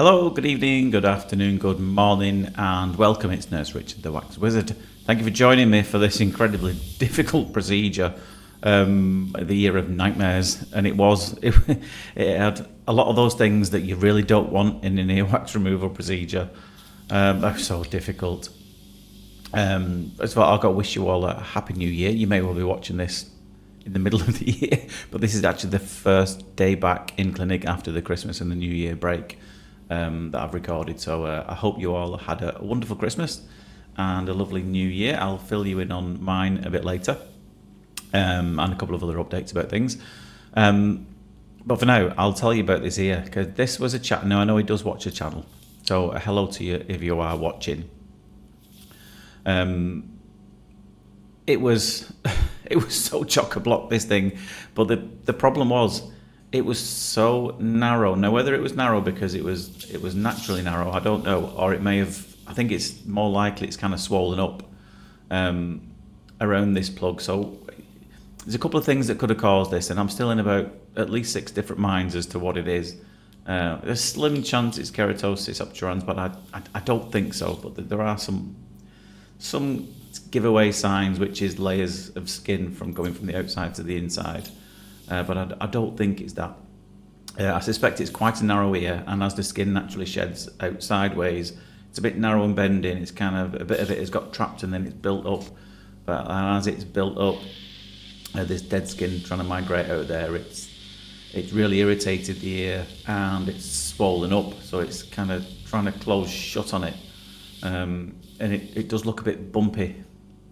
Hello, good evening, good afternoon, good morning, and welcome. It's Nurse Richard, the Wax Wizard. Thank you for joining me for this incredibly difficult procedure, the year of nightmares. And it had a lot of those things that you really don't want in an earwax removal procedure. They're so difficult. First of all, I've got to wish you all a happy new year. You may well be watching this in the middle of the year, but this is actually the first day back in clinic after the Christmas and the New Year break that I've recorded. So I hope you all had a wonderful Christmas and a lovely New Year. I'll fill you in on mine a bit later, and a couple of other updates about things. But for now, I'll tell you about this here, because this was a chat. Now, I know he does watch the channel, so hello to you if you are watching. It was so chock-a-block, this thing, but the problem was it was so narrow. Now, whether it was narrow because it was naturally narrow, I don't know, or it may have. I think it's more likely it's kind of swollen up around this plug. So there's a couple of things that could have caused this, and I'm still in about at least 6 different minds as to what it is. There's a slim chance it's keratosis obturans, but I don't think so. But there are some giveaway signs, which is layers of skin from going from the outside to the inside. But I don't think it's that. I suspect it's quite a narrow ear, and as the skin naturally sheds out sideways, it's a bit narrow and bending. It's kind of, a bit of it has got trapped and then it's built up. But as it's built up, this dead skin trying to migrate out there, it's really irritated the ear and it's swollen up. So it's kind of trying to close shut on it. And it does look a bit bumpy,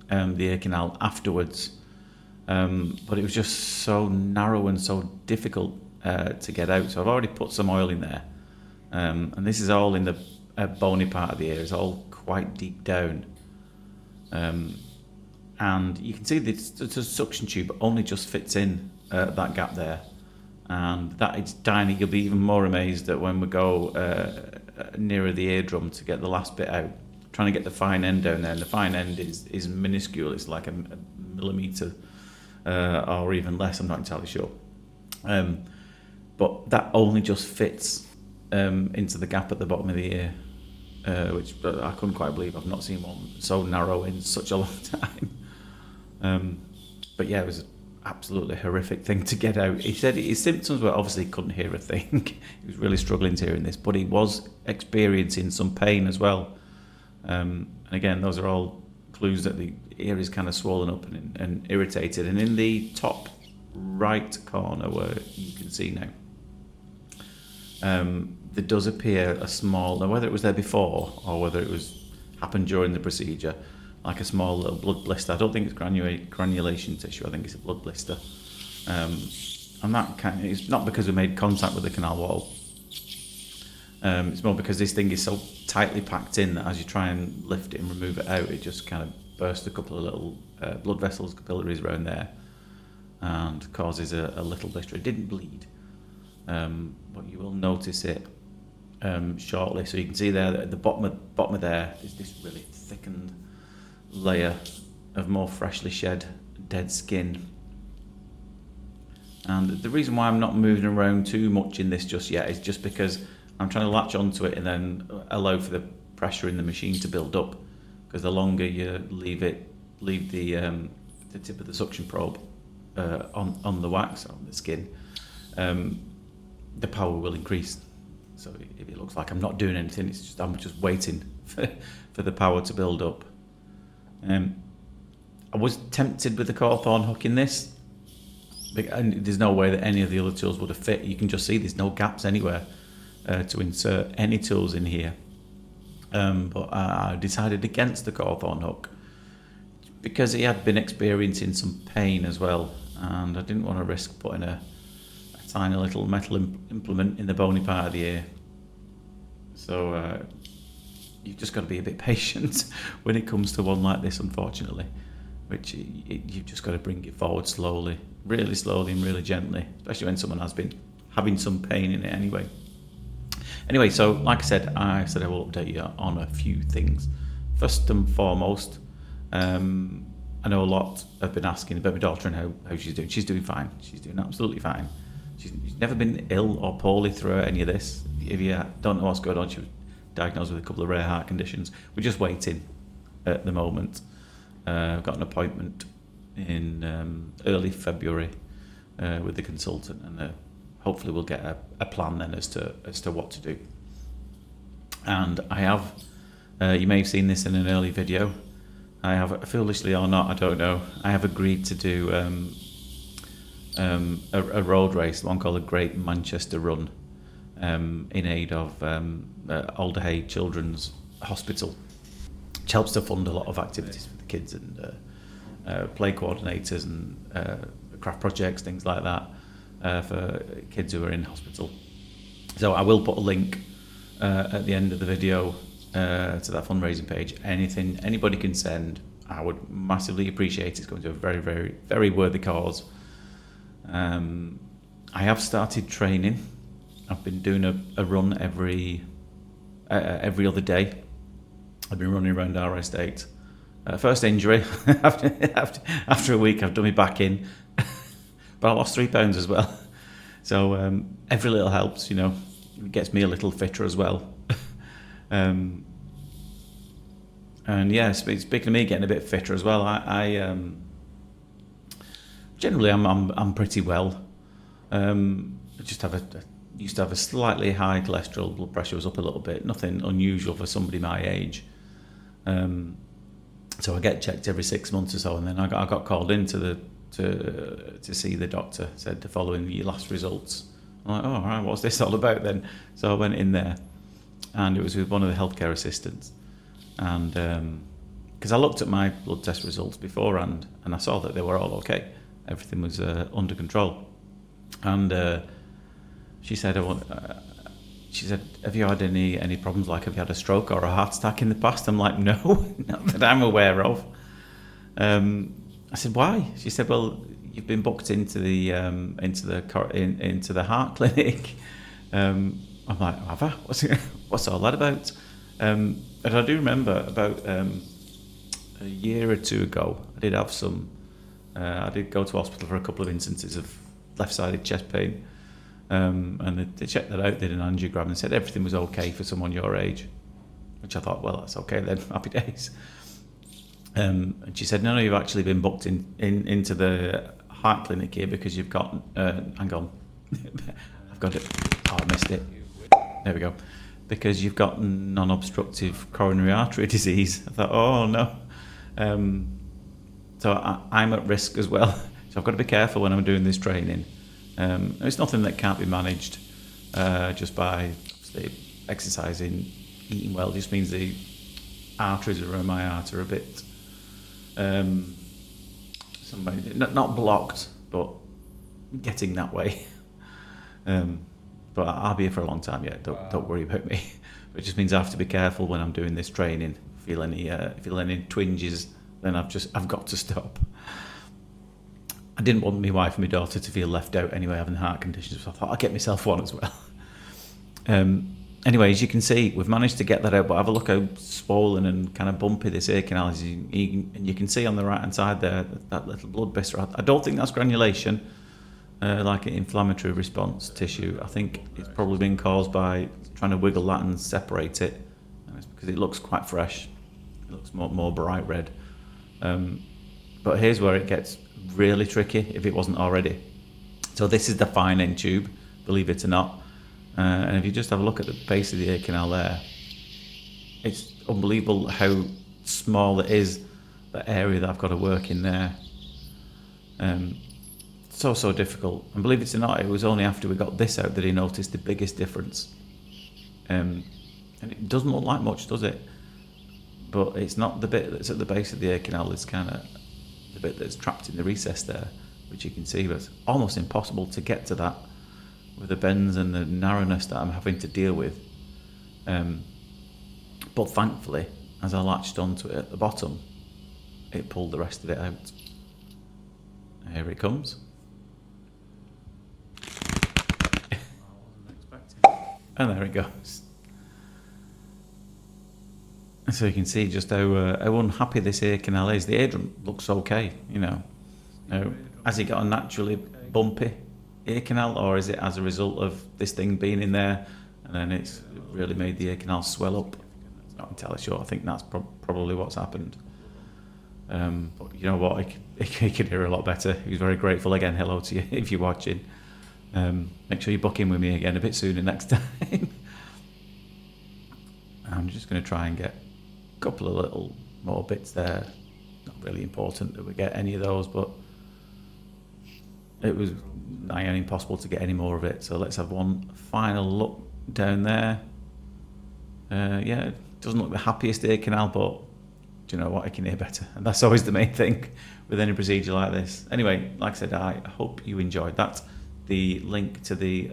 the ear canal afterwards. But it was just so narrow and so difficult to get out. So I've already put some oil in there. And this is all in the bony part of the ear. It's all quite deep down. And you can see the suction tube only just fits in that gap there. And that is tiny. You'll be even more amazed that when we go nearer the eardrum to get the last bit out, trying to get the fine end down there. And the fine end is minuscule. It's like a millimetre. Or even less, I'm not entirely sure. But that only just fits into the gap at the bottom of the ear, which I couldn't quite believe. I've not seen one so narrow in such a long time. But yeah, it was an absolutely horrific thing to get out. He said his symptoms were obviously he couldn't hear a thing. He was really struggling to hear in this, but he was experiencing some pain as well. And again, those are all clues that the ear is kind of swollen up and irritated. And in the top right corner, where you can see now, there does appear a small, now whether it was there before or whether it was happened during the procedure, like a small little blood blister. I don't think it's granulation tissue, I think it's a blood blister. And that it's not because we made contact with the canal wall. It's more because this thing is so tightly packed in that as you try and lift it and remove it out, it just kind of bursts a couple of little blood vessels, capillaries around there, and causes a little blister. It didn't bleed, but you will notice it shortly. So you can see there that at the bottom of there is this really thickened layer of more freshly shed dead skin. And the reason why I'm not moving around too much in this just yet is just because I'm trying to latch onto it and then allow for the pressure in the machine to build up. Because the longer you leave the tip of the suction probe on the wax, on the skin, the power will increase. So if it looks like I'm not doing anything, I'm just waiting for the power to build up. I was tempted with the Cawthorn hook in this, and there's no way that any of the other tools would have fit. You can just see there's no gaps anywhere to insert any tools in here. But I decided against the Cawthorn hook because he had been experiencing some pain as well, and I didn't want to risk putting a tiny little metal implement in the bony part of the ear. So you've just got to be a bit patient when it comes to one like this, unfortunately, which you've just got to bring it forward slowly and really gently, especially when someone has been having some pain in it anyway. Anyway, so like I said I will update you on a few things. First and foremost, I know a lot have been asking about my daughter and how she's doing. She's doing fine. She's doing absolutely fine. she's never been ill or poorly throughout any of this. If you don't know what's going on, she was diagnosed with a couple of rare heart conditions. We're just waiting at the moment. I've got an appointment in early February with the consultant, and hopefully we'll get a plan then as to what to do. And I have, you may have seen this in an early video, I have, foolishly or not, I don't know, I have agreed to do a road race, one called the Great Manchester Run, in aid of Alderhay Children's Hospital, which helps to fund a lot of activities for the kids and play coordinators and craft projects, things like that, for kids who are in hospital. So I will put a link at the end of the video to that fundraising page. Anything anybody can send, I would massively appreciate it. It's going to a very, very, very worthy cause. I have started training. I've been doing a run every other day. I've been running around our estate. First injury, after a week I've done my back in, but I lost 3 pounds as well. So every little helps, you know. It gets me a little fitter as well. And yeah, speaking of me getting a bit fitter as well, I generally I'm pretty well. I just used to have a slightly high cholesterol, blood pressure was up a little bit, nothing unusual for somebody my age. So I get checked every 6 months or so, and then I got called in to see the doctor. Said the following your last results. I'm like, oh, all right, what's this all about then? So I went in there, and it was with one of the healthcare assistants, and because I looked at my blood test results beforehand, and I saw that they were all okay, everything was under control, and she said, have you had any problems, like have you had a stroke or a heart attack in the past? I'm like, no, not that I'm aware of. I said, why? She said, well, you've been booked into the heart clinic. I'm like, have I? What's all that about? And I do remember about a year or two ago, I did have I did go to hospital for a couple of instances of left-sided chest pain. And they checked that out, did an angiogram, and said everything was okay for someone your age, which I thought, well, that's okay then, happy days. And she said, no, you've actually been booked into the heart clinic here because you've got, hang on, I've got it, oh, I missed it, there we go, because you've got non-obstructive coronary artery disease. I thought, oh no. So I'm at risk as well, so I've got to be careful when I'm doing this training. It's nothing that can't be managed just by exercising, eating well. It just means the arteries around my heart are a bit not blocked, but getting that way. But I'll be here for a long time yet. Don't worry about me. But it just means I have to be careful when I'm doing this training. Feel any twinges, then I've got to stop. I didn't want my wife and my daughter to feel left out anyway, having heart conditions, so I thought I'd get myself one as well. Anyway, as you can see, we've managed to get that out, but have a look how swollen and kind of bumpy this ear canal is. And you can see on the right-hand side there, that little blood blister. I don't think that's granulation, like an inflammatory response tissue. I think it's probably been caused by trying to wiggle that and separate it, because it looks quite fresh. It looks more bright red. But here's where it gets really tricky, if it wasn't already. So this is the fine end tube, believe it or not. And if you just have a look at the base of the ear canal there, it's unbelievable how small it is, the area that I've got to work in there. So difficult. And believe it or not, it was only after we got this out that he noticed the biggest difference. And it doesn't look like much, does it? But it's not the bit that's at the base of the ear canal, it's kind of the bit that's trapped in the recess there, which you can see, but it's almost impossible to get to that with the bends and the narrowness that I'm having to deal with. But thankfully, as I latched onto it at the bottom, it pulled the rest of it out. Here it comes. And there it goes. So you can see just how unhappy this ear canal is. The eardrum looks okay, you know. Now, has it got a naturally bumpy ear canal, or is it as a result of this thing being in there and then it's really made the ear canal swell up? I'm not entirely sure. I think that's probably what's happened. But you know what, he can hear a lot better. He was very grateful. Again, hello to you if you're watching. Make sure you book in with me again a bit sooner next time. I'm just going to try and get a couple of little more bits there. Not really important that we get any of those, but it was nigh on impossible to get any more of it. So let's have one final look down there. Yeah, it doesn't look the happiest ear canal, but do you know what, I can hear better, and that's always the main thing with any procedure like this. Anyway, like I said, I hope you enjoyed that. The link to the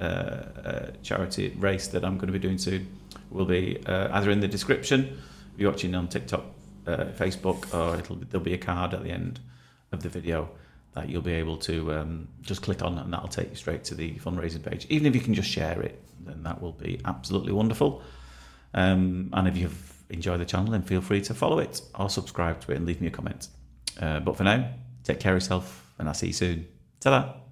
charity race that I'm going to be doing soon will be either in the description if you're watching on TikTok, Facebook, or there'll be a card at the end of the video that you'll be able to just click on, and that'll take you straight to the fundraising page. Even if you can just share it, then that will be absolutely wonderful. And if you've enjoyed the channel, then feel free to follow it or subscribe to it and leave me a comment. But for now, take care of yourself, and I'll see you soon. Ta-da!